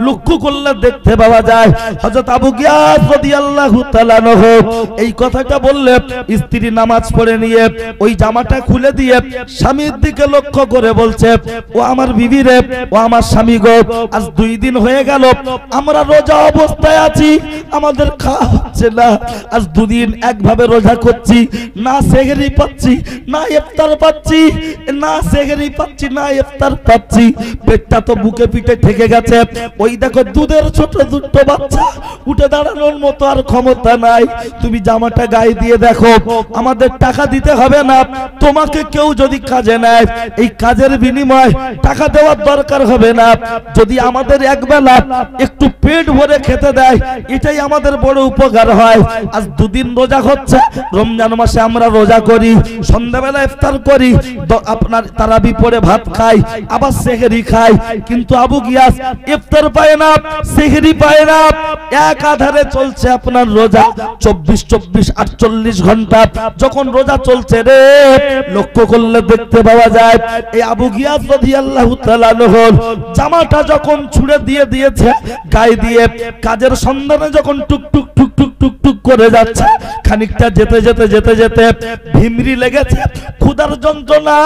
লক্ষ্য করলে দেখতে পাওয়া যায় হযরত আবু গিয়াস রাদিয়াল্লাহু তাআলা আনহু এই কথাটা বললে স্ত্রী নামাজ পড়ে নিয়ে ওই জামাটা খুলে দিয়ে স্বামীর দিকে লক্ষ্য করে বলছে, ও আমার বিবি রে, ও আমার স্বামী গো, আজ 2 দিন হয়ে গেল আমরা রোজা অবস্থায় আছি, আমাদের খাওয়া হচ্ছে না। আজ 2 দিন একভাবে রোজা করছি, না সেহরি পাচ্ছি না ইফতার পাচ্ছি, না সেহরি পাচ্ছি না ইফতার পাচ্ছি, পেটটা তো বুকে পিঠে ঠেকে গেছে। ওই দেখো দুধের ছোট দুটো বাচ্চা, উঠে দাঁড়ানোর মতো আর ক্ষমতা নাই। তুমি জামাটা গায়ে দিয়ে দেখো, আমাদের টাকা দিতে হবে না, তোমাকে কেউ যদি কাজে নেয় এই কাজের বিনিময় টাকা দেওয়ার দরকার হবে না। যদি আমাদের একবেলা একটু পেট ভরে খেতে দেয় এটাই আমাদের বড় উপকার হয়। আজ 2 দিন রোজা হচ্ছে, রমজান মাসে আমরা রোজা করি, সন্ধ্যাবেলা ইফতার করি, আপনার তারাবি পড়ে ভাত খাই, আবার সেহরি খাই, কিন্তু আবু গিয়াস ইফতার পায় না, সেহরি পায় না, এক আধারে চলছে আপনার রোজা 24 48 ঘন্টা যখন রোজা চলছে রে। লক্ষ্য করলে দেখতে পাওয়া যায় এই আবু গিয়াস রাদিয়াল্লাহু তাআলা আনহু জামাটা যখন ছুঁড়ে দিয়ে দিয়েছে গায়ে দিয়ে, কাজের সন্ধানে যখন টুক টুক টুক টুক টুক টুক করে যাচ্ছে, খানিকটা যেতে যেতে যেতে যেতে ভিমরি লেগেছে, ক্ষুধার যন্ত্রণা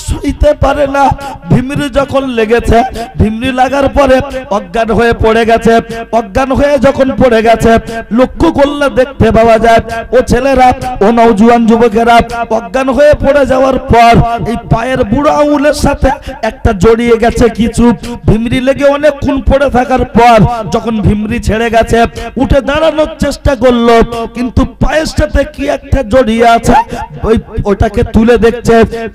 সইতে পারে না। ভিমরি যখন লেগেছে, ভিমরি লাগার পরে অজ্ঞান হয়ে পড়ে গেছে। অজ্ঞান হয়ে যখন পড়ে গেছে লক্ষ্য করলে দেখতে পাওয়া যায় ও ছেলেরা, ও নওজোয়ান যুবকেরা অজ্ঞান হয়ে পড়ে যাওয়ার পর এই পায়ের বুড়ো আঙুলের সাথে একটা জড়িয়ে গেছে কিছু। ভিমরি লেগে অনেকক্ষণ পড়ে থাকার পর যখন ভিমরি ছেড়ে গেছে উঠে দাঁড়ানোর চেষ্টা করলো, কিন্তু পায়ের সাথে কি একটা জড়িয়ে আছে, ওটাকে তুলে দেখছে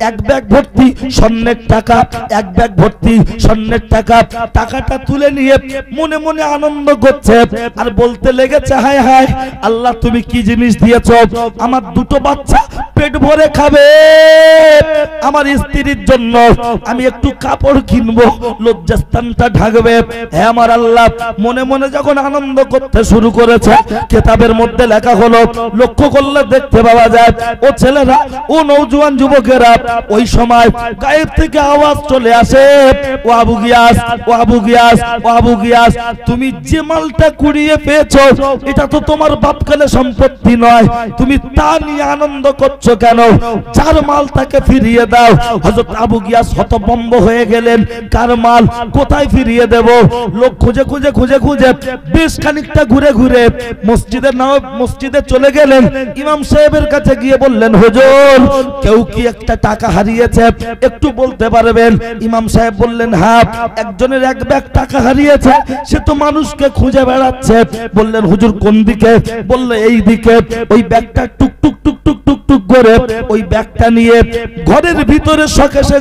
এক ব্যাগ ভর্তি স্বর্ণের টাকা, এক ব্যাগ ভর্তি স্বর্ণের টাকা। টাকাটা তুলে নিয়ে মনে মনে আনন্দ করছে আর বলতে লেগেছে, হায় হায় আল্লাহ তুমি কি জিনিস দিয়েছো, আমার 2টো বাচ্চা পেট ভরে খাবে, আমার স্ত্রীর জন্য আমি একটু কাপড় কিনবো, লজ্জাস্থানটা ঢাকবে। হ্যাঁ আমার আল্লাহ, মনে মনে যখন আনন্দ করতে শুরু করেছে কিতাবের মধ্যে লেখা হলো, লক্ষ্য করলে দেখতে পাওয়া যায় ও ছেলেরা, ও নওজোয়ান যুবকেরা, ওই সময় গায়েব থেকে আওয়াজ চলে আসে, ও আবু গিয়াস, ও আবু গিয়াস, ও আবু গিয়াস, তুমি যে মালটা কুড়িয়ে পেয়েছো এটা তো তোমার বাপকালে সম্পত্তি নয়, তুমি তা নিয়ে আনন্দ করছো কেন? যার মাল তাকে ফিরিয়ে দাও। হযরত আবু গিয়াস হতভম্ব হয়ে গেলেন, কার মাল কোথায় ফিরিয়ে দেব? লোক খুঁজে খুঁজে খুঁজে খুঁজে বেশ খানিকটা ঘুরে ঘুরে মসজিদে চলে গেলেন। ইমাম সাহেবের কাছে গিয়ে বললেন, হুজুর কেউ কি একটা টাকা হারিয়েছে, একটু বলতে পারবেন? ইমাম সাহেব বললেন, হ্যাঁ একজনের 1 ব্যাগ টাকা হারিয়েছে, সে তো মানুষকে খুঁজে বেড়াচ্ছে। বললেন, হুজুর কোন দিকে? বললে এই দিকে। ওই ব্যাগটা টুক টুক টুক টুক টুক টুক করে ওই ব্যাগটা নিয়ে ঘরের ভিতরে শোকেসে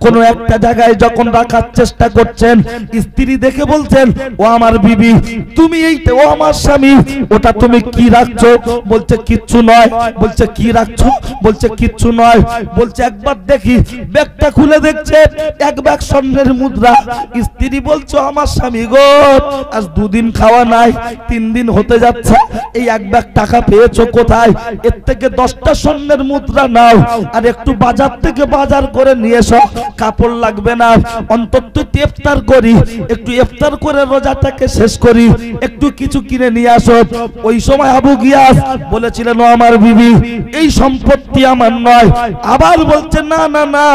কোনো একটা জায়গায় যখন রাখার চেষ্টা করছেন, স্ত্রী দেখে বলছেন, ও আমার বিবি তুমি এইটা, ও আমার স্বামী ওটা তুমি কি রাখছো? বলছে কিচ্ছু নয়। বলছে কি রাখছো? বলছে কিচ্ছু নয়। বলছে একবার দেখি। ব্যাগটা খুলে দেখছে 1 ব্যাগ স্বর্ণের মুদ্রা। স্ত্রী বলছো, আমার স্বামী গো আজ 2 দিন খাওয়া নাই, 3 দিন হতে যাচ্ছে, এই 1 ব্যাগ টাকা পেয়েছো কোথায়? এর থেকে 10টা স্বর্ণের মুদ্রা নাও আর একটু বাজার থেকে বাজার করে নিয়ে এসো, কাপড় লাগবে না, অন্তত ইফতার করি, একটু ইফতার করে রোজাটাকে শেষ করি, একটু কিছু কিনে নিয়ে আসো। ওই সময় আবু গিয়াস বলেছিলেন, ও আমার বিবি এই সম্পত্তি আমার নয়। আবার বলছে, না না না,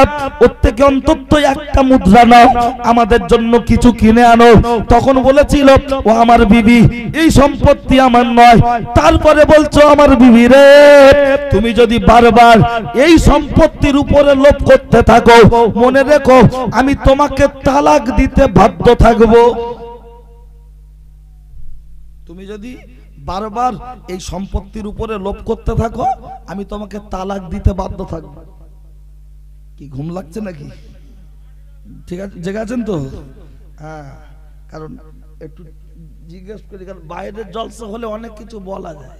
ওর থেকে অন্তত একটা মুদ্রা নাও, আমাদের জন্য কিছু কিনে আনো। তখন বলেছিল, ও আমার বিবি এই সম্পত্তি আমার নয়। তারপরে বলছো, আমার বিবি রে তুমি যদি বারবার এই সম্পত্তির উপরে লোভ করতে থাকো, মনে রেখো আমি তোমাকে তালাক দিতে বাধ্য থাকবো। তুমি যদি বারবার এই সম্পত্তির উপরে লোভ করতে থাকো, আমি তোমাকে তালাক দিতে বাধ্য থাকবো। কি ঘুম লাগছে নাকি? ঠিক আছে, জেগে আছেন তো? হ্যাঁ, কারণ একটু জিজ্ঞেস করি, কারণ বাইরের জলসা হলে অনেক কিছু বলা যায়,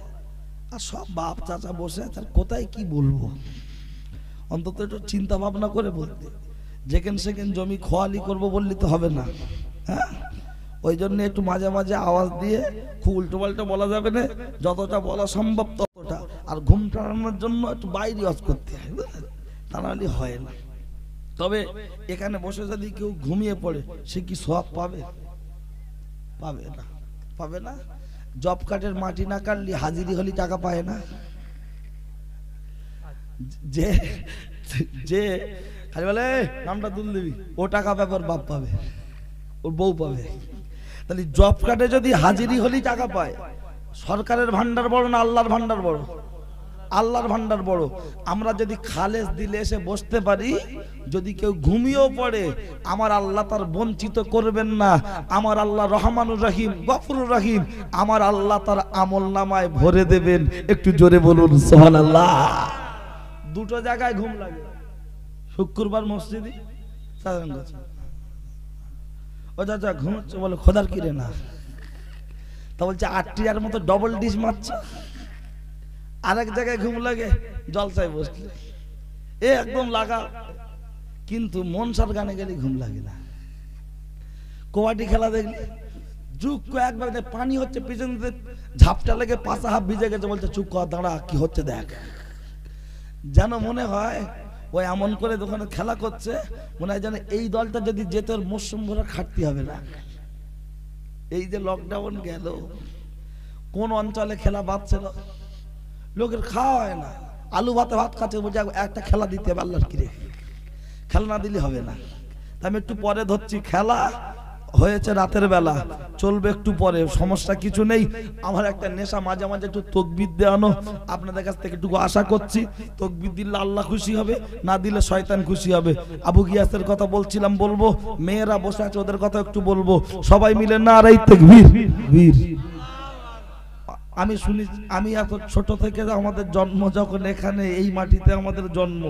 আর সব বাপ চাচা বসে আছে, কোথায় কি বলবো, অন্তত একটু চিন্তা ভাবনা করে বলতে। যেখানে সেখানে জমি খোয়ালি করবো বললে তো হবে না। হ্যাঁ, ওই জন্য একটু মাঝে মাঝে আওয়াজ দিয়ে খুব উল্টো পাল্টা বলা যাবে না, যতটা বলা সম্ভব ততটা। আর ঘুম টাড়ানোর জন্য একটু বাইরে ওয়াজ করতে হয়, তা নাহলে হয় না। তবে এখানে বসে যদি কেউ ঘুমিয়ে পড়ে সে কি সওয়াব পাবে? পাবে না, পাবে না। জব কার্ডের মাটি না কাটলি হাজিরি হলি টাকা পায় না। যে যে খালি বলে নামটা তুল দিবি, ও টাকা ব্যাপার বাপ পাবে, ওর বউ পাবে। তাহলে জব কার্ডে যদি হাজিরি হলি টাকা পায়, সরকারের ভান্ডার বড় না আল্লাহর ভান্ডার বড়? আল্লাহর ভান্ডার বড়। আমরা যদি খালেস দিলে এসে বসতে পারি, যদি কেউ ঘুমিয়েও পড়ে আমার আল্লাহ তার বঞ্চিত করবেন না। আমার আল্লাহ রহমানুর রহিম, গফুরুর রহিম, আমার আল্লাহ তার আমল নামায় ভরে দেবেন। একটু জোরে বলুন সুবহানাল্লাহ। দুটো জায়গায় ঘুম লাগে, শুক্রবার মসজিদে ও চাচা ঘুমাচ্ছে, বলে খোদার কিরে না, তা বলছে 8টার মতো ডবল ডিশ মারছে। আরেক জায়গায় ঘুম লাগে জলসায় বসলে, এ একদম লাগা। কিন্তু মনসার গানে গেলে ঘুম লাগে না। কবাডি খেলা দেখলে যুগ একবার পানি হচ্ছে, পিছন ঝাপটা লেগে পাশা হাফ ভিজে গেছে, বলছে চুপ কর দাঁড়া কি হচ্ছে দেখ। যেন মনে হয় ওই এমন করে দোকানে খেলা করছে, মনে হয় যেন এই দলটা যদি যেত ওর মৌসুম ভরা খাটতে হবে না। এই যে লকডাউন গেল, কোন অঞ্চলে খেলা বাঁচছিল, লোকের খাওয়া হয় না, আলু ভাতে ভাত খাচ্ছে, বলছে একটা খেলা দিতে হবে আল্লাহর কিরে, খেলা না দিলে হবে না। আমি একটু পরে ধরছি, খেলা হয়েছে রাতের বেলা, চলবে একটু পরে, সমস্যা কিছু নেই। আমার একটা নেশা মাঝে মাঝে একটু তাকবীর দেওয়ানো, আপনাদের কাছ থেকে একটু আশা করছি। তাকবীর দিলে আল্লাহ খুশি হবে, না দিলে শয়তান খুশি হবে। আবু গিয়াসের কথা বলছিলাম, বলবো। মেয়েরা বসে আছে ওদের কথা একটু বলবো। সবাই মিলে নারায়ে তাকবীর। আমি শুনি, আমি এত ছোট থেকে আমাদের জন্ম, যখন এখানে এই মাটিতে আমাদের জন্ম,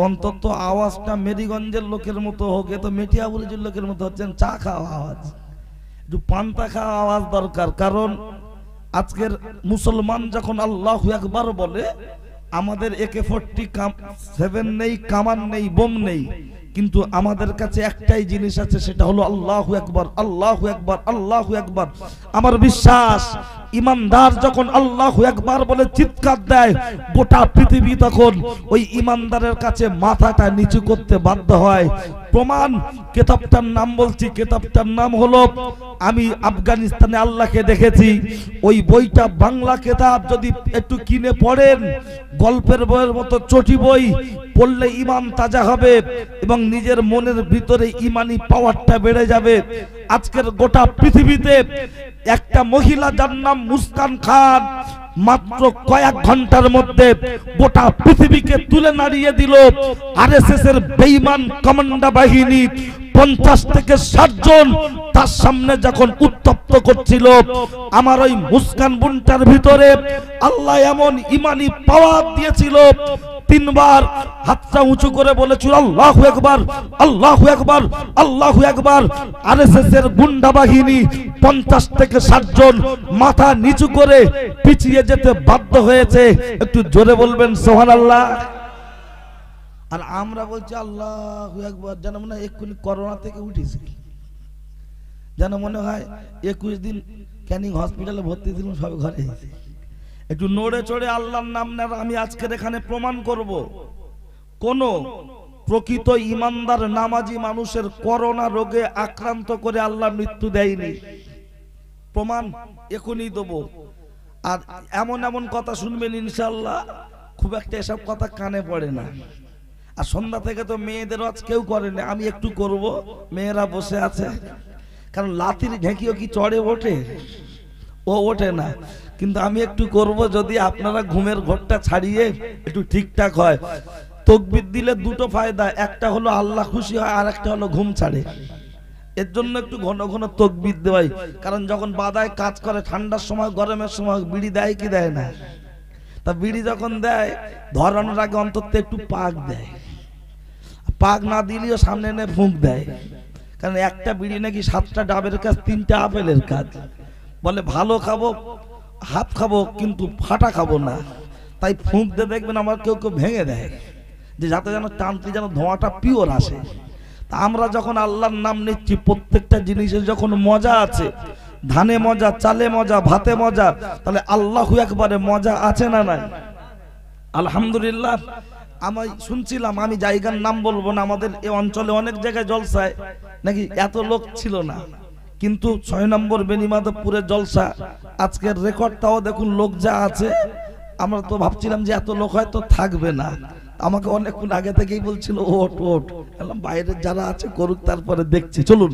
অন্তত আওয়াজটা মেরিগঞ্জের লোকের মতো হোক, এ তো মেটিয়াবুরুজের লোকের মতো হচ্ছেন। চা খাওয়া আওয়াজ, একটু পান্তা খাওয়া আওয়াজ দরকার। কারণ আজকের মুসলমান যখন আল্লাহু আকবার বলে, আমাদের AK-47 নেই, কামান নেই, বোম নেই, কিন্তু আমাদের কাছে একটাই জিনিস আছে, সেটা হলো আল্লাহু আকবার, আল্লাহু আকবার, আল্লাহু আকবার। আমার বিশ্বাস ইমানদার যখন আল্লাহু আকবার বলে চিৎকার দেয়, গোটা পৃথিবী তখন ওই ইমানদারের কাছে মাথাটা নিচু করতে বাধ্য হয়। প্রমাণ, কিতাবটার নাম বলছি, কিতাবটার নাম হলো, আমি আফগানিস্তানে আল্লাহকে দেখেছি, ওই বইটা বাংলা কিতাব, যদি একটু কিনে পড়েন, গল্পের বইয়ের মতো চটি বই, পড়লে ঈমান তাজা হবে এবং নিজের মনের ভিতরে ঈমানি পাওয়ারটা বেড়ে যাবে। আজকের গোটা পৃথিবীতে একটা মহিলা যার নাম মুস্কান খান, মাত্র কয়েক ঘন্টার মধ্যে গোটা পৃথিবীকে তুলে নাড়িয়ে দিল। আরএসএস এর বেঈমান কমান্ডা বাহিনী 50 থেকে 60 জন তার সামনে যখন উত্তপ্ত করছিল, আমার ওই মুস্কান বুনটার ভিতরে আল্লাহ এমন ঈমানি পাওয়ার দিয়েছিল, 3 বার হাতটা উঁচু করে বলেছিল আল্লাহু আকবার, আল্লাহু আকবার, আল্লাহু আকবার। আরএসএস এর গুন্ডা বাহিনী 50 থেকে 60 জন মাথা নিচু করে পিছিয়ে যেতে বাধ্য হয়েছে। একটু জোরে বলবেন সুবহানাল্লাহ। আর আমরা বলছি আল্লাহু আকবার, যেন মনে হয় এক্ষুনি করোনা থেকে উঠেছি, যেন মনে হয় 21 দিন ক্যানিং হসপিটালে ভর্তি ছিলাম, সব ঘরে। একটু নড়ে চড়ে আল্লাহর নাম নেন। আমি আজকের এখানে প্রমাণ করব, কোন প্রকৃত ইমানদার নামাজি মানুষের করোনা রোগে আক্রান্ত করে আল্লাহ মৃত্যু দেয়নি। প্রমাণ এখনই দেব। আর এমন এমন কথা শুনবেন ইনশাআল্লাহ, খুব একটা এসব কথা কানে পড়ে না। আর সন্ধ্যা থেকে তো মেয়েদের আজ কেউ করে না, আমি একটু করব। মেয়েরা বসে আছে, কারণ লাতির ঢেঁকিও কি চড়ে ওঠে? ও ওঠে না, কিন্তু আমি একটু করব, যদি আপনারা ঘুমের ঘরটা ছাড়িয়ে একটু ঠিকঠাক হয়। তাকবীর দিলে দুটো ফায়দা, একটা হলো আল্লাহ খুশি হয়, আর একটা হলো ঘুম ছাড়ে। এর জন্য একটু ঘন ঘন তাকবীর দেওয়াই। কারণ যখন বাদায় কাজ করে, ঠান্ডার সময়, গরমের সময় বিড়ি দেয় কি দেয় না? তা বিড়ি যখন দেয়, ধরানোর আগে অন্তত একটু পাক দেয়। পাক না দিলেও সামনে এনে ফুঁক দেয়। কারণ একটা বিড়ি নাকি 7টা ডাবের কাজ, 3টা আপেলের কাজ। বলে ভালো খাবো, হাত খাবো, কিন্তু ফাটা খাবো না। তাই ফুঁক দিয়ে দেখবেন আমার কেউ কেউ ভেঙে দেয়, যে যাতে যেন টানতে যেন ধোঁয়াটা পিওর আসে। তা আমরা যখন আল্লাহর নাম নিচ্ছি, প্রত্যেকটা জিনিসের যখন মজা আছে, ধানে মজা, চালে মজা, ভাতে মজা, তাহলে আল্লাহু আকবারে মজা আছে না নাই? আলহামদুলিল্লাহ। আমি শুনছিলাম, আমি জায়গার নাম বলবো না, আমাদের এই অঞ্চলে অনেক জায়গায় জলসায় নাকি এত লোক ছিল না, কিন্তু 6 নম্বর বেনিমাধবপুরের জলসা আজকের রেকর্ডটাও দেখুন, লোক যা আছে আমরা তো ভাবছিলাম যে এত লোক হয়তো থাকবে না। আমাকে অনেকক্ষণ আগে থেকেই বলছিল ওট ওট, বাইরে যারা আছে করুক, তারপরে দেখছি। চলুন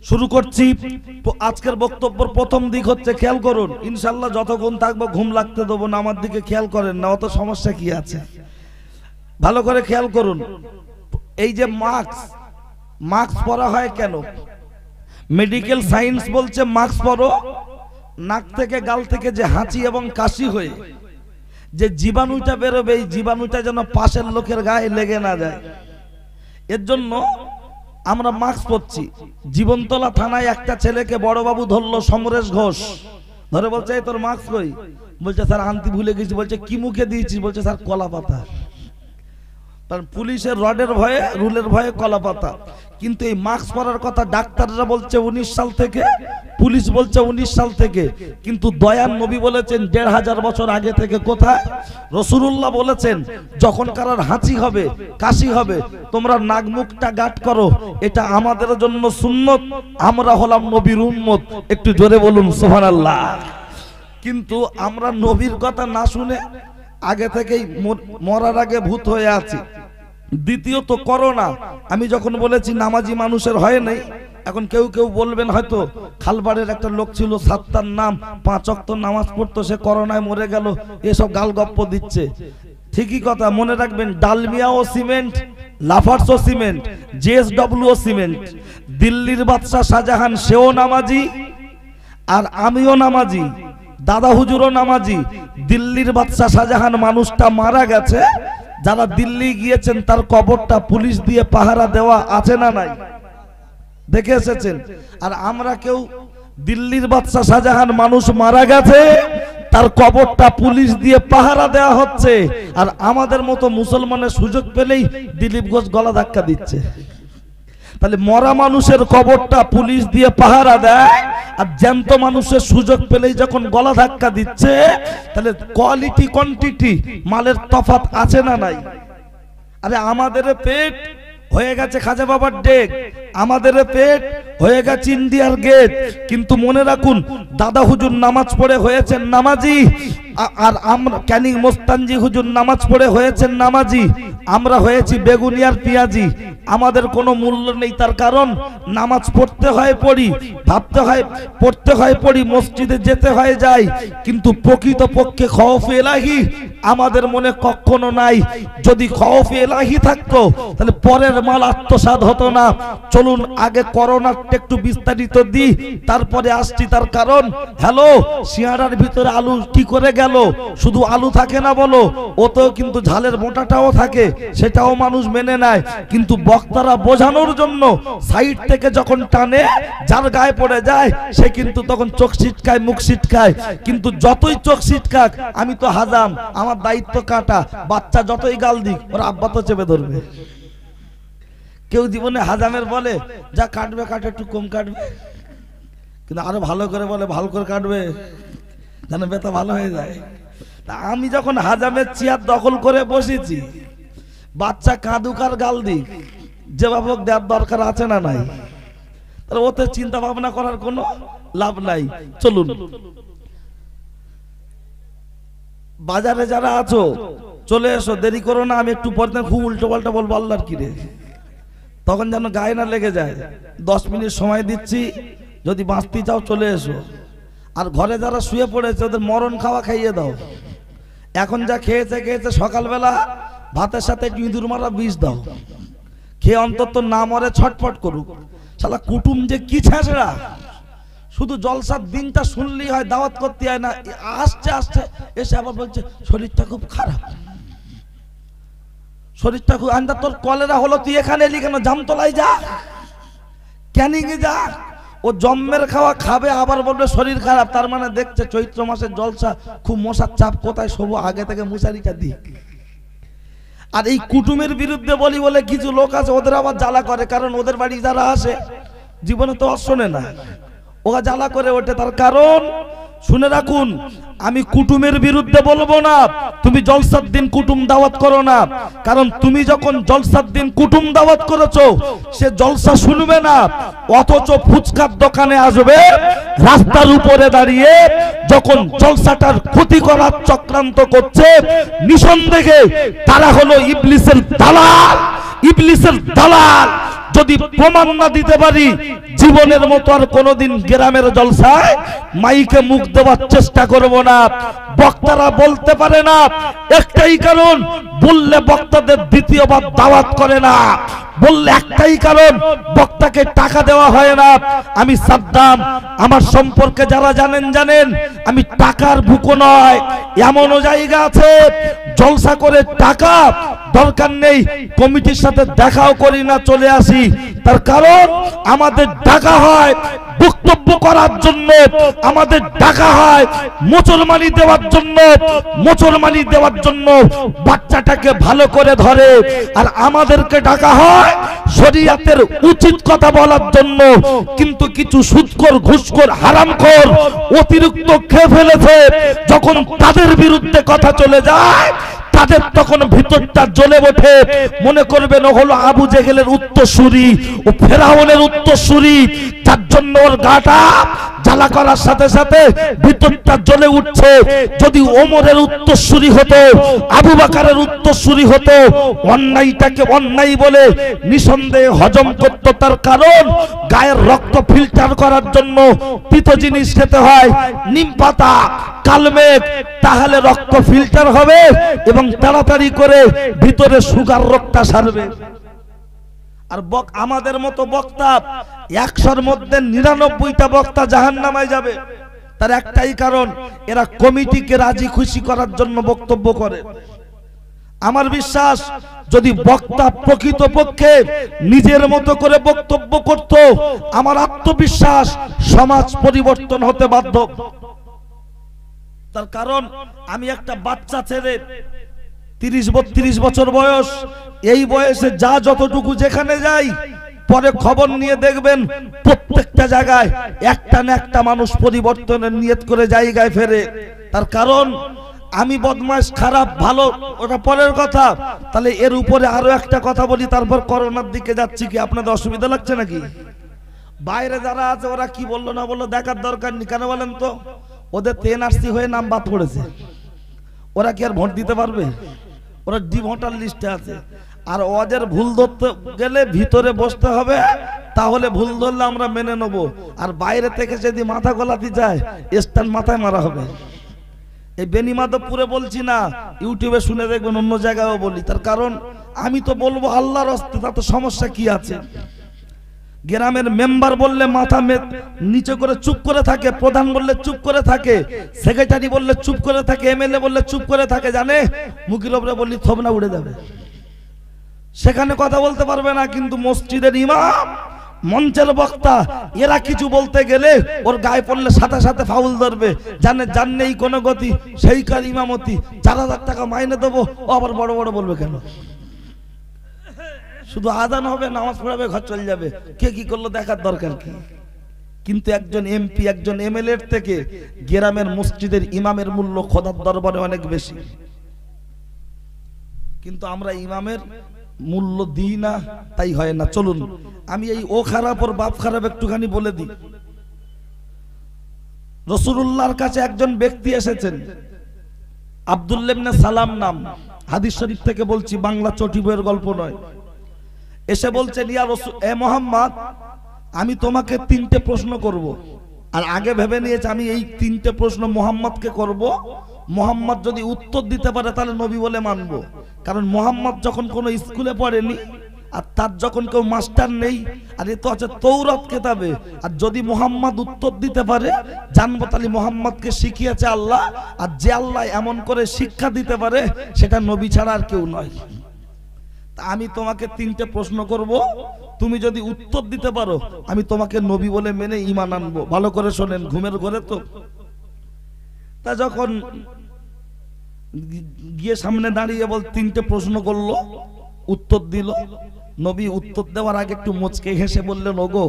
শুরু করছি। আজকের বক্তব্যের প্রথম দিক হচ্ছে, খেয়াল করুন, ইনশাল্লাহ যতক্ষণ থাকবো ঘুম লাগতে দেবো না, আমার দিকে খেয়াল করেন না, অত সমস্যা কি আছে, ভালো করে খেয়াল করুন। এই যে মাস্ক পরা হয় কেন? মেডিকেল সায়েন্স বলছে মাস্ক পরো, নাক থেকে গাল থেকে যে হাঁচি এবং কাশি হয়ে যে জীবাণুটা বেরোবে, এই জীবাণুটা যেন পাশের লোকের গায়ে লেগে না যায়, এর জন্য আমরা মাস্ক পরছি। জীবনতলা থানায় একটা ছেলেকে বড়বাবু ধরলো, সমরেশ ঘোষ, ধরে বলছে এই তোর মাস্ক কই? বলছে স্যার আনতে ভুলে গেছি। বলছে কি মুখে দিয়েছিস? বলছে স্যার কলা পাতা। পুলিশের রডের ভয়ে, রুলের ভয়ে কলা পাতা। কিন্তু এই মাস্ক পরার কথা ডাক্তাররা বলছে 19 সাল থেকে, পুলিশ বলছে 19 সাল থেকে, কিন্তু দয়ার নবী বলেছেন 1500 বছর আগে থেকে। কোথায়? রাসূলুল্লাহ বলেছেন যখন কারোর হাঁচি হবে, কাশি হবে, তোমরা নাক মুখটা গাঁট করো, এটা আমাদের জন্য সুন্নত, আমরা হলাম নবীর উম্মত। একটু জোরে বলুন সুবহানাল্লাহ। কিন্তু আমরা নবীর কথা না শুনে আগে থেকেই মরার আগে ভূত হয়ে আছি। দ্বিতীয়ত করোনা, আমি যখন বলেছি নামাজি মানুষের হয় নাই, এখন কেউ কেউ বলবেন হয়তো খালবাড়ের একটা লোক ছিল, সাত্তার নাম, 5 ওয়াক্ত নামাজ পড়তো, সে করোনায় মরে গেল, এসব গালগপ্প দিচ্ছে। ঠিকই কথা, মনে রাখবেন ডালমিয়া ও সিমেন্ট, লাফার্স ও সিমেন্ট, জেএসডব্লিউ ও সিমেন্ট। দিল্লির বাদশাহ শাহজাহান সেও নামাজি আর আমিও নামাজি, দাদা হুজুরও নামাজি। দিল্লির বাদশাহ শাহজাহান মানুষটা মারা গেছে, যারা দিল্লি গিয়েছেন তার কবরটা পুলিশ দিয়ে পাহারা দেওয়া আছে না নাই? দেখে এসেছেন। আর আমরা কেউ দিল্লির বাদশাহ শাহজাহান মানুষ মারা গেছে, তার কবরটা পুলিশ দিয়ে পাহারা দেওয়া হচ্ছে, আর আমাদের মতো মুসলমানের সুযোগ পেলেই দিলীপ ঘোষ গলা ধাক্কা দিচ্ছে। তাহলে মরা মানুষের কবরটা পুলিশ দিয়ে পাহারা দেয়, আর জ্যান্ত মানুষের সুযোগ পেলেই যখন গলা ধাক্কা দিচ্ছে, তাহলে কোয়ালিটি কোয়ান্টিটি মালের তফাৎ আছে না নাই? আরে আমাদের পেট হয়ে গেছে খাজা বাবার ডেক, আমাদের পেট হয়ে গেছে ইন্ডিয়ার গেট, কিন্তু মনে রাখুন দাদা হুজুর নামাজ পড়ে হয়েছেন নামাজি, আর আমরা ক্যানিং মোস্তানজি হুজুর নামাজ পড়ে হয়েছেন নামাজি, আমরা হয়েছি বেগুনিয়ার পিয়াজি। আমাদের কোনো মূল্য নেই, তার কারণ নামাজ পড়তে হয় পড়ি, ভাবতে হয় পড়তে হয় পড়ি, মসজিদে যেতে হয় যাই, কিন্তু প্রকৃত পক্ষে খৌফ ইলাহি আমাদের মনে কখনো নাই। যদি খৌফ ইলাহি থাকতো তাহলে পরের মাল আত্মসাৎ হতো না। চলুন আগে করোনাটা একটু বিস্তারিত দিই, তারপরে আসছি। তার কারণ হ্যালো, সিয়ারার ভিতরে আলু কি করে গেল? শুধু আলু থাকে না বলো, ওতেও কিন্তু ঝালের মোটাটাও থাকে, সেটাও মানুষ মেনে নেয়। কিন্তু বক্তারা বোঝানোর জন্য সাইড থেকে যখন টানে, যার গায়ে পড়ে যায় সে কিন্তু তখন চোখ ছিটকায়, মুখ ছিটকায়। কিন্তু যতই চোখ ছিটকাক, আমি তো হাজাম, আমার দায়িত্ব কাটা। বাচ্চা যতই গাল দিক, ওর আব্বা তো চেপে ধরবে। কেউ জীবনে হাজামের বলে যা কাটবে কাটে, একটু কম কাটবে, কিন্তু আরো ভালো করে বলে ভালো করে কাটবে, যেন ব্যথা ভালো হয়ে যায়। তা আমি যখন হাজামের চেয়ার দখল করে বসেছি, বাচ্চা কাঁদুক আর গাল দিক, যেভাবে দেওয়ার দরকার আছে না নাই? তাহলে ওতে চিন্তা ভাবনা করার কোনো লাভ নাই। চলুন, বাজারে যারা আছো চলে এসো, দেরি করো না। আমি একটু পরে খুব উল্টো পাল্টা বলবো, আল্লাহর কি রে, তখন যেন গায়ে না লেগে যায়। 10 মিনিট সময় দিচ্ছি, যদি বাঁচতে চাও চলে এসো। আর ঘরে যারা শুয়ে পড়েছে ওদের মরণ খাওয়া খাইয়ে দাও। এখন যা খেয়েছে সকালবেলা ভাতের সাথে ইঁদুর মারা বিষ দাও, খেয়ে অন্তত না মরে ছটফট করুক। শালা কুটুম যে কি ছাঁচড়া, শুধু জলসার দিনটা শুনলেই হয়, দাওয়াত করতে হয় না। আসছে এসে আবার বলছে শরীরটা খুব খারাপ, শরীরটা খুব। আন্দা তোর কলেরা হলো, তুই এখানে এলি কেন? জামতলায় যা, ক্যানিংয়ে যা। ও জম্মের খাওয়া খাবে, আবার বলবে শরীর খারাপ। তার মানে দেখছে চৈত্র মাসের জলসা, খুব মশার চাপ, কোথায় শোবো, আগে থেকে মশারিটা দিক। আর এই কুটুমের বিরুদ্ধে বলি বলে কিছু লোক আছে, ওদের আবার জ্বালা করে, কারণ ওদের বাড়ি যারা আসে জীবনে তো শোনে না, ওরা জ্বালা করে ওঠে। তার কারণ শুনে রাখুন, আমি কুটুমের বিরুদ্ধে বলবো না তুমি জলসার দিন কুটুম দাওয়াত করো না, কারণ তুমি যখন জলসার দিন কুটুম দাওয়াত করেছো সে জলসা শুনবে না, অথচ ফুচকার দোকানে আসবে রাস্তার উপরে দাঁড়িয়ে যখন জলসাটার ক্ষতি করার চক্রান্ত করছে, নিঃসন্দেহে তারা হলো ইবলিসের দালাল, ইবলিসের দালাল। যদি প্রমাণ না দিতে পারি জীবনের মতো আর কোনোদিন গ্রামের জলসায় মাইকে মুখ দেওয়ার চেষ্টা করব না। বক্তারা বলতে পারে না একটাই কারণ, বললে বক্তাদের দ্বিতীয়বার দাওয়াত করে না, বললে একটাই কারণ বক্তাকে টাকা দেওয়া হয় না। আমি সাদ্দাম, আমার সম্পর্কে যারা জানেন জানেন, আমি টাকার ভুকো নয়। এমনও জায়গা আছে জলসা করে টাকা দরকার নেই, কমিটির সাথে দেখাও করি না, চলে আসি। তার কারণ আমাদের ডাকা হয় বক্তব্য করার জন্য, আমাদের ডাকা হয় মোচরমানি দেওয়ার জন্য, মোচরমানি দেওয়ার জন্য বাচ্চাটাকে ভালো করে ধরে, আর আমাদেরকে ডাকা হয় শরীয়তের উচিত কথা বলার জন্য। কিন্তু কিছু সুদখোর, ঘুষখোর, হারামখোর অতিরিক্ত খেয়ে ফেলেছে, যখন তাদের বিরুদ্ধে কথা চলে যায় তাদের তখন ভিতরটা জ্বলে ওঠে, মনে করবেন ও হলো আবু জেহেলের উত্তরসূরি, ও ফেরাউনের উত্তরসূরি, যার জন্য ওর গাটা জ্বালা করার সাথে সাথে ভিতরটা জ্বলে উঠছে। যদি ওমরের উত্তরসূরি হতো, আবু বকরের উত্তরসূরি হতো, অন্যায়টাকে অন্যায় বলে নিঃসন্দেহে হজম করত। তার কারণ গায়ের রক্ত ফিল্টার করার জন্য তিতো জিনিস খেতে হয়, নিম পাতা, কালমেঘ, তাহলে রক্ত ফিল্টার হবে এবং তাড়াতাড়ি করে ভিতরে সুগার রোগটা সারবে। আর আমাদের মতো বক্তা 100-র মধ্যে 99টা বক্তা জাহান্নামায় যাবে। তার একটাই কারণ, এরা কমিটিকে রাজি খুশি করার জন্য বক্তব্য করে। আমার বিশ্বাস যদি বক্তা প্রকৃতপক্ষে নিজের মতো করে বক্তব্য করত, আমার আত্মবিশ্বাস সমাজ পরিবর্তন হতে বাধ্য। তার কারণ আমি একটা বাচ্চা ছেলে, 30-32 বছর বয়স, এই বয়সে যা যতটুকু যেখানে যাই, পরে খবর নিয়ে দেখবেন প্রত্যেকটা জায়গায় একটা না একটা মানুষ পরিবর্তনের নিয়ত করে জায়গায় ফেরে। তার কারণ আমি বদমাশ, খারাপ, ভালো ওটা পরের কথা। তাহলে এর উপরে আরো একটা কথা বলি, তারপর করোনার দিকে যাচ্ছি। কি আপনাদের অসুবিধা লাগছে নাকি? বাইরে যারা আছে ওরা কি বললো না বললো দেখার দরকার নেই, কেন বলেন তো? ওদের এনআরসি হয়ে নাম বাদ পড়েছে, ওরা কি আর ভোট দিতে পারবে? ওরা ডি ভোটার লিস্টে আছে। আর ওদের ভুল ধরতে গেলে ভিতরে বসতে হবে, তাহলে ভুল ধরলে আমরা মেনে নেব। আর বাইরে থেকে যদি মাথা গলাতে যায়, স্ট্যান্ড মাথায় মারা হবে। এই বেনিমাধবপুরে বলছি না, ইউটিউবে শুনে দেখবেন, অন্য জায়গায়ও বলি। তার কারণ আমি তো বলবো আল্লাহর রাস্তায়, তাতে সমস্যা কি আছে? গ্রামের মেম্বার বললে মাথা নিচে করে চুপ করে থাকে, প্রধান বললে চুপ করে থাকে, সেক্রেটারি বললে চুপ করে থাকে, এমএলএ বললে চুপ করে থাকে। জানে মুখের উপরে বললি থবনা উড়ে যাবে, সেখানে কথা বলতে পারবে না। কিন্তু মসজিদের ইমাম, মঞ্চের বক্তা, এরা কিছু বলতে গেলে ওর গায়ে পড়লে সাথে সাথে ফাউল ধরবে। জানেই কোনো গতি, সেই কার ইমামতি, 4000 টাকা মাইনে দেবো, ও আবার বড় বড় বলবে কেন? শুধু আজান হবে, নামাজ পড়াবে, ঘর চলে যাবে, কে কি করলো দেখার দরকার কি? কিন্তু একজন এমপি, একজন এমএলএ থেকে গ্রামের মসজিদের ইমামের মূল্য খোদার দরবারে অনেক বেশি। কিন্তু আমরা ইমামের মূল্য দিই না, তাই হয় না। চলুন আমি এই ও খারাপ ওর বাপ খারাপ একটুখানি বলে দিই। রাসূলুল্লাহর কাছে একজন ব্যক্তি এসেছেন, আব্দুল্লাহ ইবনে সালাম নাম, হাদিস শরীফ থেকে বলছি, বাংলা চটি বইয়ের গল্প নয়। এসে বলছেন, ইয়া রাসূল, এ মুহাম্মদ, আমি তোমাকে 3টে প্রশ্ন করব। আর আগে ভেবে নিয়েছে আমি এই 3টে প্রশ্ন মুহাম্মদকে করব, মুহাম্মদ যদি উত্তর দিতে পারে তাহলে নবী বলে মানব। কারণ মুহাম্মদ যখন কোনো স্কুলে পড়েনি, আর তার যখন কেউ মাস্টার নেই, আর এ তো আছে তৌরাত কিতাবে, আর যদি মুহাম্মদ উত্তর দিতে পারে জানবো তাহলে মুহাম্মদকে শিখিয়েছে আল্লাহ, আর যে আল্লাহ এমন করে শিক্ষা দিতে পারে সেটা নবী ছাড়া আর কেউ নয়। তা আমি তোমাকে 3টে প্রশ্ন করব, তুমি যদি উত্তর দিতে পারো আমি তোমাকে নবী বলে মেনে ঈমান আনবো। ভালো করে শোনেন, ঘুমের ঘরে তো। তা যখন গিয়ে সামনে দাঁড়িয়ে বল 3টে প্রশ্ন করলো, উত্তর দিল। নবী উত্তর দেওয়ার আগে একটু মুচকে হেসে বললেন, ওগো,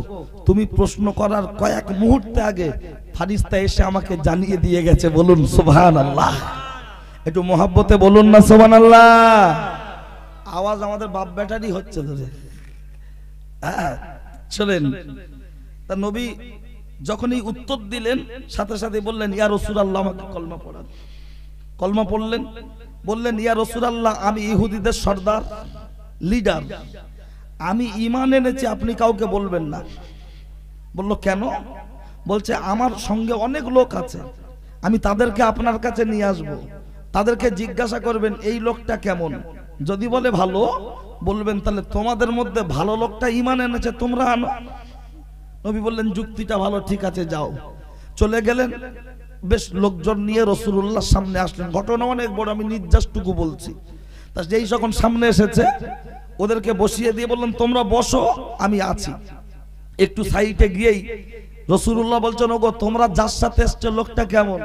তুমি প্রশ্ন করার কয়েক মুহূর্তে আগে ফারিস্তা এসে আমাকে জানিয়ে দিয়ে গেছে। বলুন সুবহানাল্লাহ, একটু মহাব্বতে বলুন না সুবহানাল্লাহ। আওয়াজ আমাদের বাপ বেটারই হচ্ছে ধরে। চলেন, তা নবী যখনই উত্তর দিলেন সাথে সাথে বললেন, ইয়া রাসূলুল্লাহ আমাকে কলমা পড়ান। কলমা পড়লেন, বললেন, ইয়া রাসূলুল্লাহ আমি ইহুদিদের সর্দার, লিডার, আমি ঈমান এনেছি, আপনি কাউকে বলবেন না। বলল কেন? বলছে আমার সঙ্গে অনেক লোক আছে, আমি তাদেরকে আপনার কাছে নিয়ে আসব, তাদেরকে জিজ্ঞাসা করবেন এই লোকটা কেমন, যদি বলে ভালো বলবেন তাহলে তোমাদের মধ্যে ভালো লোকটা ঈমান এনেছে, তোমরা আনো। নবী বললেন যুক্তিটা ভালো, ঠিক আছে যাও। চলে গেলেন, বেশ লোকজন নিয়ে রাসূলুল্লাহর সামনে আসলেন। ঘটনা অনেক বড়, আমি নির্যাসটুকু বলছি। তা যেই যখন সামনে এসেছে ওদেরকে বসিয়ে দিয়ে বললেন তোমরা বসো, আমি আছি। একটু সাইডে গিয়েই রাসূলুল্লাহ বলছেন, ওগো তোমরা যার সাথে এসেছো লোকটা কেমন?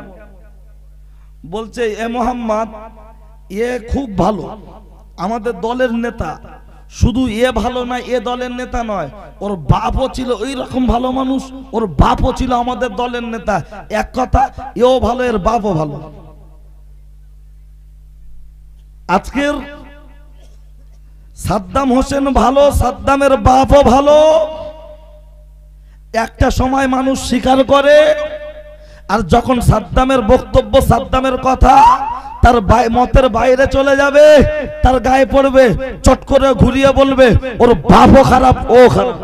বলছে, এ মুহাম্মদ এ খুব ভালো, আমাদের দলের নেতা। শুধু এ ভালো না, এ দলের নেতা নয়, ওর বাপও ছিল ওই রকম ভালো মানুষ, ওর বাপও ছিল আমাদের দলের নেতা। এক কথা, এও ভালো, এর বাপও ভালো। আজকের সাদ্দাম হোসেন ভালো, সাদ্দামের বাপও ভালো, একটা সময় মানুষ স্বীকার করে। আর যখন সাদ্দামের বক্তব্য, সাদ্দামের কথা তার মতের বাইরে চলে যাবে, তার গায়ে পড়বে, চট করে ঘুরিয়ে বলবে ওর বাপও খারাপ, ও খারাপ।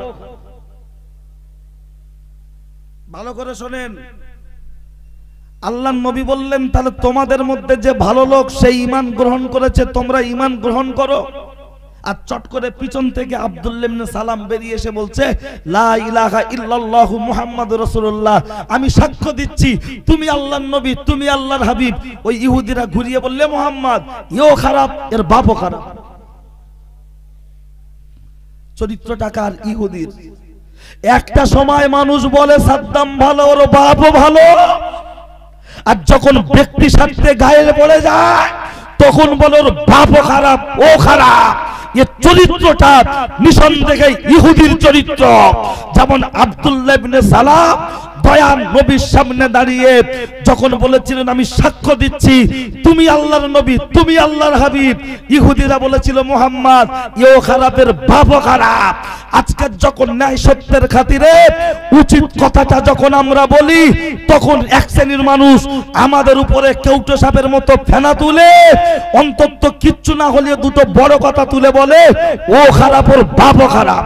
ভালো করে শোনেন, আল্লাহর নবী বললেন তাহলে তোমাদের মধ্যে যে ভালো লোক সেই ঈমান গ্রহণ করেছে, তোমরা ঈমান গ্রহণ করো। আর চট করে পিছন থেকে আব্দুল্লাহ ইবনে সালাম বেরিয়ে এসে বলছে, লা ইলাহা ইল্লাল্লাহু মুহাম্মাদুর রাসূলুল্লাহ, আমি সাক্ষ্য দিচ্ছি তুমি আল্লাহর নবী, তুমি আল্লাহর হাবিব। ওই ইহুদিরা ঘুরিয়ে বললে মুহাম্মদ এও খারাপ, এর বাপও খারাপ। চরিত্রটা কার? ইহুদির। একটা সময় মানুষ বলে সাদ্দাম ভালো, ওর বাপও ভালো। আর যখন ব্যক্তি স্বার্থে গায়ে পড়ে যায় তখন বলে ওর বাপও খারাপ, ও খারাপ। এই চরিত্রটা নিঃসন্দেহে ইহুদির চরিত্র। যেমন আব্দুল্লাহ ইবনে সালাম দয়ান নবীর সামনে দাঁড়িয়ে যখন বলেছিলেন আমি সাক্ষ্য দিচ্ছি তুমি আল্লাহর নবী, তুমি আল্লাহর হাবিব, ইহুদিরা বলেছিল মুহাম্মদ এও খারাপের বাপও খারাপ। আজকে যখন ন্যায় সত্যের খাতিরে উচিত কথাটা যখন আমরা বলি, তখন এক শ্রেণীর মানুষ আমাদের উপরে কেউটো সাপের মতো ফেনা তুলে, অন্তত কিচ্ছু না হলে দুটো বড় কথা তুলে বলে ও খারাপ, ওর বাপও খারাপ।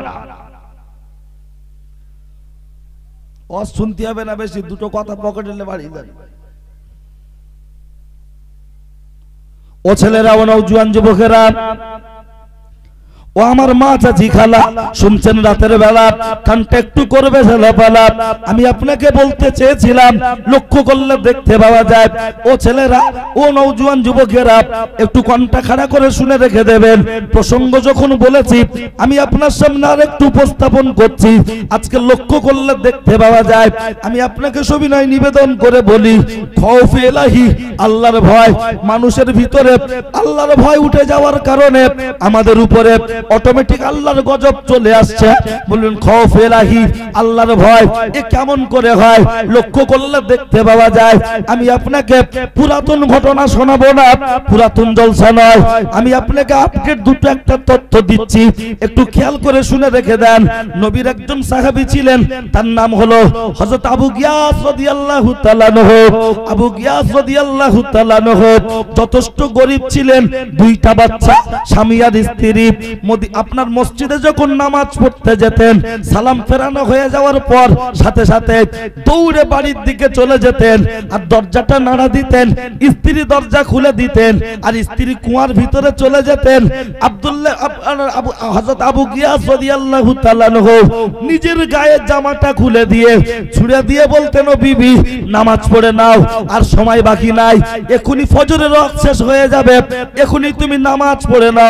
ও শুনতে হবে না বেশি, দুটো কথা পকেটে বাড়ি দেন। ও ছেলেরা, ও নওজোয়ান যুবকেরা, ও আমার মা চাচি খালা, শুনছেন রাতের বেলা, কানটা একটু করবে ছেলেপালা। আমি আপনাকে বলতে চেয়েছিলাম, লক্ষ্য করলে দেখতে পাওয়া যায়। ও ছেলেরা, ও নওজোয়ান যুবকেরা, একটু কণ্ঠা খাড়া করে শুনে রেখে দেবেন। প্রসঙ্গ যখন বলেছি, আমি আপনার সামনে আর একটু উপস্থাপন করছি। আজকে লক্ষ্য করলে দেখতে পাওয়া যায়, আমি আপনাকে সবিনয় নিবেদন করে বলি, খৌফ ইলাহি, আল্লাহর ভয়। মানুষের ভিতরে আল্লাহর ভয় উঠে যাওয়ার কারণে আমাদের উপরে অটোমেটিক আল্লাহর গজব চলে আসছে। বলুন খৌফ ইলাহি, আল্লাহর ভয়। এ কেমন করে হয়? লক্ষ্য করলে দেখতে পাওয়া যায়। আমি আপনাকে পুরাতন ঘটনা শোনাবো না, পুরাতন জলসা নয়, আমি আপনাকে আপডেট দুটো একটা তথ্য দিচ্ছি, একটু খেয়াল করে শুনে রেখে দেন। নবীর একজন সাহাবী ছিলেন, তার নাম হলো হযরত আবু গিয়াস রাদিয়াল্লাহু তাআলা আনহু। আবু গিয়াস রাদিয়াল্লাহু তাআলা আনহু যথেষ্ট গরীব ছিলেন, দুইটা বাচ্চা, স্বামী আর স্ত্রী। আপনার মসজিদে যখন নামাজ পড়তে যেতেন, সালাম ফেরানো হয়ে যাওয়ার পর সাথে সাথে দৌড়ে বাড়ির দিকে চলে যেতেন আর দরজাটা নাড়া দিতেন, স্ত্রী দরজা খুলে দিতেন আর স্ত্রী কুয়ার ভিতরে চলে যেতেন। আব্দুল্লাহ হযরত আবু গিয়াস রাদিয়াল্লাহু তাআলা আনহু নিজের গায়ের জামাটা খুলে দিয়ে ছুঁড়ে দিয়ে বলতেন, ও বিবি নামাজ পড়ে নাও, আর সময় বাকি নাই, এখনই ফজরের ওয়াক্ত শেষ হয়ে যাবে, এখনই তুমি নামাজ পড়ে নাও।